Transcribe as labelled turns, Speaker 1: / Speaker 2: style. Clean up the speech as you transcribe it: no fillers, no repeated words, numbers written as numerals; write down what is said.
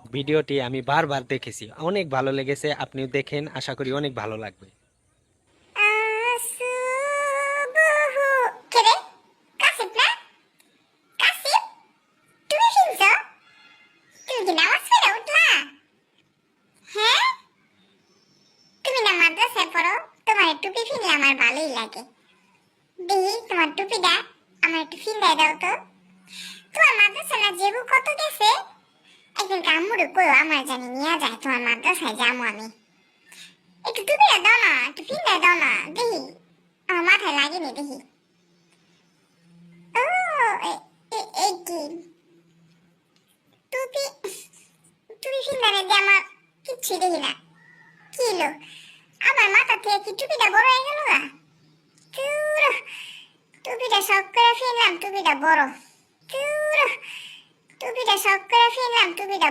Speaker 1: ভিডিওটি আমি বারবার দেখেছি, অনেক ভালো লেগেছে। আপনিও দেখেন, আশা করি অনেক ভালো লাগবে।
Speaker 2: আসুবহু কেরে কাসিফ না কাসিফ তুমি শুনছো তুমি কি নামাজ পড়ে উঠলা হ্যাঁ তুমি না মাদ্রাসায় পড়ো তোমার টুপি ফিরলে আমার ভালোই লাগে দেখি তোমার টুপিটা আমার একটু ফিন্দাই দাও তো তোমার মাদ্রাসা না জেবু কত গেছে একদিন আম্মুরে কইও আমার জানি নিয়ে যায় তোমার মাদ্রাসায় যাবো আমি একটু টুপিটা দাও না একটু ফিন্দাই দাও না দেখি আমার মাথায় লাগেনি দেখি ও এই কি টুপি টুপি ফিন্দানে দিয়ে আমার কিচ্ছু দেখি না কি হলো আমার মাথা থেকে কি টুপিটা বড় হয়ে গেল গা তুর টুপিটা শখ করে ফেললাম টুপিটা বড় তুর টুপিটা শখ করে ফেললাম টুপিটা